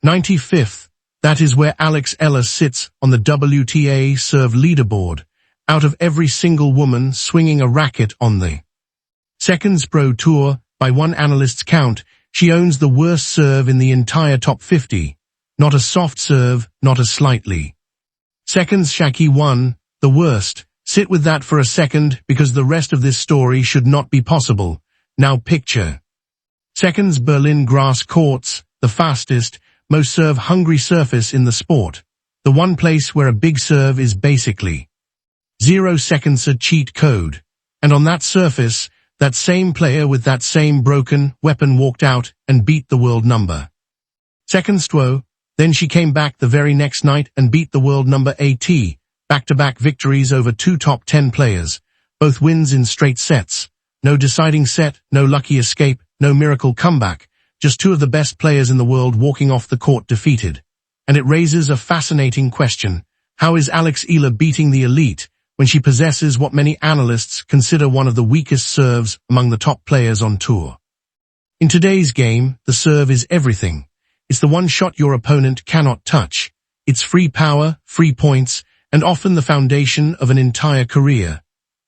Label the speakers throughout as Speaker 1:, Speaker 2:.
Speaker 1: 95th, that is where Alex Eala sits on the WTA serve leaderboard, out of every single woman swinging a racket on the Seconds Pro Tour. By one analyst's count, she owns the worst serve in the entire top 50. Not a soft serve, not a slightly. Seconds Shaki 1, the worst. Sit with that for a second because the rest of this story should not be possible. Now picture. Seconds Berlin grass courts, the fastest, most serve-hungry surface in the sport. The one place where a big serve is basically 0 seconds a cheat code. And on that surface, that same player with that same broken weapon walked out and beat the world number. Seconds 2, then she came back the very next night and beat the world number AT. Back-to-back victories over 2 top 10 players. Both wins in straight sets. No deciding set, no lucky escape, no miracle comeback. Just 2 of the best players in the world walking off the court defeated. And it raises a fascinating question. How is Alex Eala beating the elite when she possesses what many analysts consider one of the weakest serves among the top players on tour? In today's game, the serve is everything. It's the one shot your opponent cannot touch. It's free power, free points, and often the foundation of an entire career.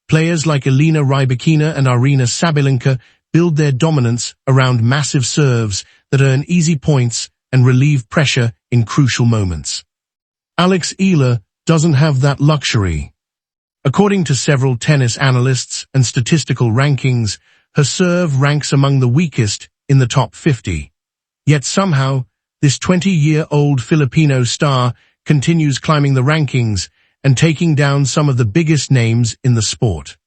Speaker 1: Players like Elena Rybakina and Aryna Sabalenka build their dominance around massive serves that earn easy points and relieve pressure in crucial moments. Alex Eala doesn't have that luxury. According to several tennis analysts and statistical rankings, her serve ranks among the weakest in the top 50. Yet somehow, this 20-year-old Filipino star continues climbing the rankings and taking down some of the biggest names in the sport.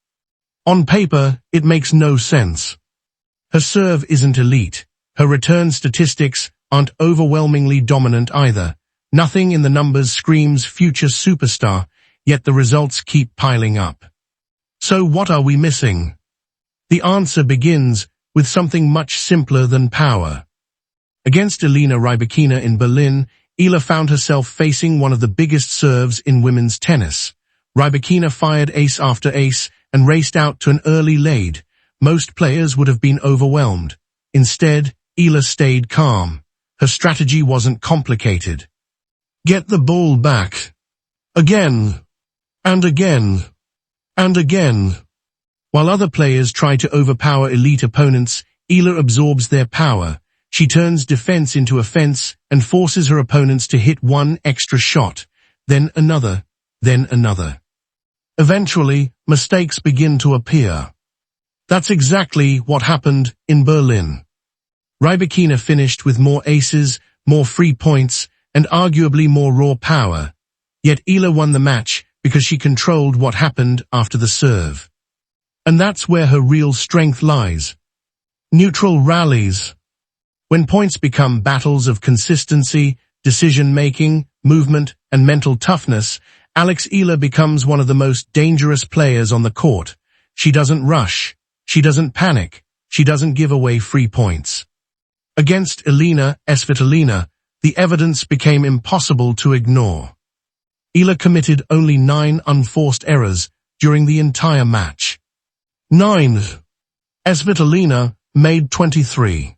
Speaker 1: On paper, it makes no sense. Her serve isn't elite. Her return statistics aren't overwhelmingly dominant either. Nothing in the numbers screams future superstar, yet the results keep piling up. So what are we missing? The answer begins with something much simpler than power. Against Elena Rybakina in Berlin, Eala found herself facing one of the biggest serves in women's tennis. Rybakina fired ace after ace and raced out to an early lead. Most players would have been overwhelmed. Instead, Eala stayed calm. Her strategy wasn't complicated. Get the ball back. Again. And again. And again. While other players try to overpower elite opponents, Eala absorbs their power. She turns defense into offense and forces her opponents to hit one extra shot, then another, then another. Eventually, mistakes begin to appear. That's exactly what happened in Berlin. Rybakina finished with more aces, more free points, and arguably more raw power. Yet Eala won the match because she controlled what happened after the serve. And that's where her real strength lies. Neutral rallies. When points become battles of consistency, decision-making, movement, and mental toughness, Alex Eala becomes one of the most dangerous players on the court. She doesn't rush. She doesn't panic. She doesn't give away free points. Against Elena Svitolina, the evidence became impossible to ignore. Eala committed only 9 unforced errors during the entire match. 9. Svitolina made 23.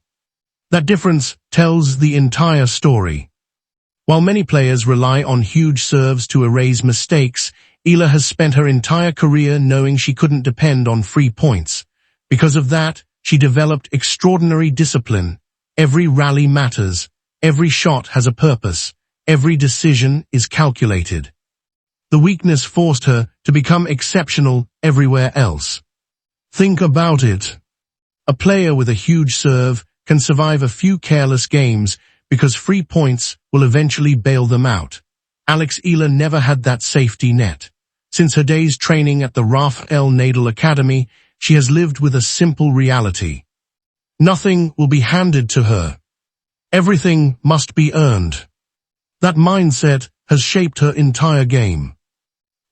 Speaker 1: That difference tells the entire story. While many players rely on huge serves to erase mistakes, Eala has spent her entire career knowing she couldn't depend on free points. Because of that, she developed extraordinary discipline. Every rally matters. Every shot has a purpose. Every decision is calculated. The weakness forced her to become exceptional everywhere else. Think about it. A player with a huge serve can survive a few careless games because free points will eventually bail them out. Alex Eala never had that safety net. Since her days training at the Rafael Nadal Academy, she has lived with a simple reality. Nothing will be handed to her. Everything must be earned. That mindset has shaped her entire game.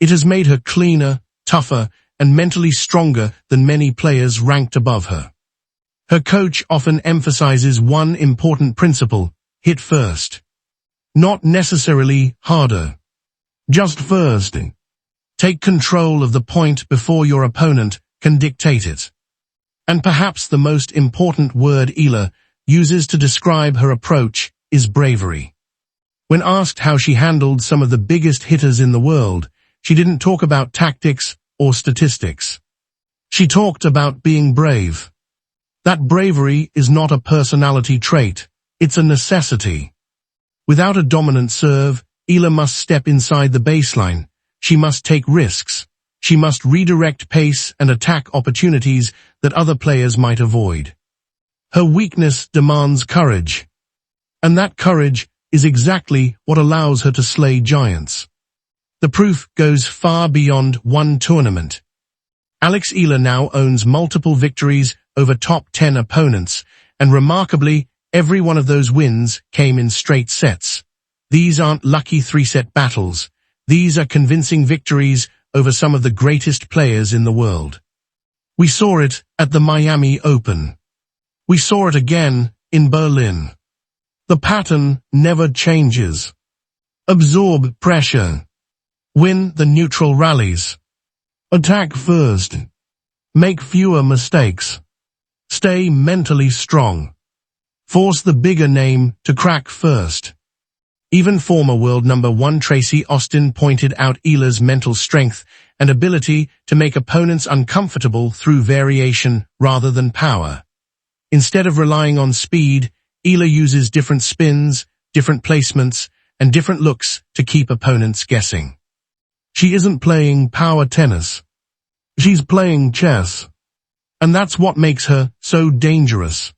Speaker 1: It has made her cleaner, tougher, and mentally stronger than many players ranked above her. Her coach often emphasizes one important principle: hit first. Not necessarily harder. Just first. Take control of the point before your opponent can dictate it. And perhaps the most important word Eala uses to describe her approach is bravery. When asked how she handled some of the biggest hitters in the world, she didn't talk about tactics or statistics. She talked about being brave. That bravery is not a personality trait, it's a necessity. Without a dominant serve, Eala must step inside the baseline. She must take risks. She must redirect pace and attack opportunities that other players might avoid. Her weakness demands courage. And that courage is exactly what allows her to slay giants. The proof goes far beyond one tournament. Alex Eala now owns multiple victories over top 10 opponents, and remarkably, every one of those wins came in straight sets. These aren't lucky three-set battles. These are convincing victories over some of the greatest players in the world. We saw it at the Miami Open. We saw it again in Berlin. The pattern never changes. Absorb pressure. Win the neutral rallies. Attack first. Make fewer mistakes. Stay mentally strong. Force the bigger name to crack first. Even former world number 1 Tracy Austin pointed out Eala's mental strength and ability to make opponents uncomfortable through variation rather than power. Instead of relying on speed, Eala uses different spins, different placements, and different looks to keep opponents guessing. She isn't playing power tennis. She's playing chess. And that's what makes her so dangerous.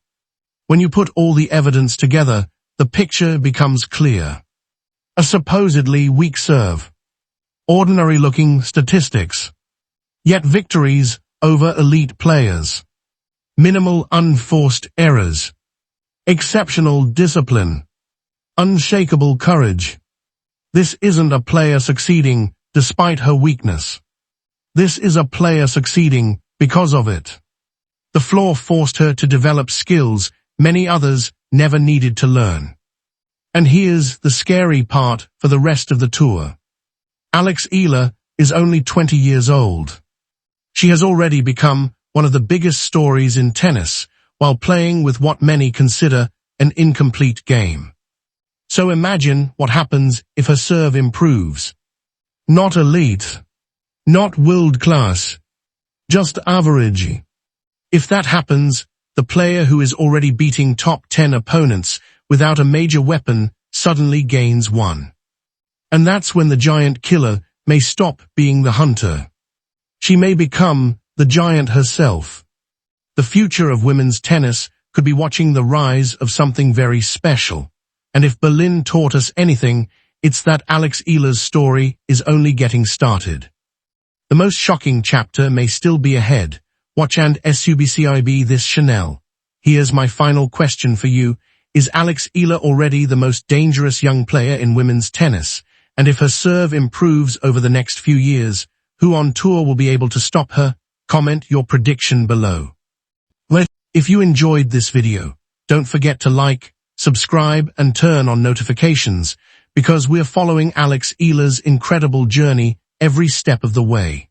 Speaker 1: When you put all the evidence together, the picture becomes clear. A supposedly weak serve. Ordinary-looking statistics. Yet victories over elite players. Minimal unforced errors. Exceptional discipline. Unshakable courage. This isn't a player succeeding despite her weakness. This is a player succeeding because of it. The floor forced her to develop skills many others never needed to learn. And here's the scary part for the rest of the tour. Alex Eala is only 20 years old. She has already become one of the biggest stories in tennis while playing with what many consider an incomplete game. So imagine what happens if her serve improves. Not elite. Not world class. Just average. If that happens, the player who is already beating top 10 opponents without a major weapon suddenly gains one. And that's when the giant killer may stop being the hunter. She may become the giant herself. The future of women's tennis could be watching the rise of something very special. And if Berlin taught us anything, it's that Alex Eala's story is only getting started. The most shocking chapter may still be ahead. Watch and SUBCIB this Chanel. Here's my final question for you. Is Alex Eala already the most dangerous young player in women's tennis? And if her serve improves over the next few years, who on tour will be able to stop her? Comment your prediction below. If you enjoyed this video, don't forget to like, subscribe, and turn on notifications, because we're following Alex Eala's incredible journey every step of the way.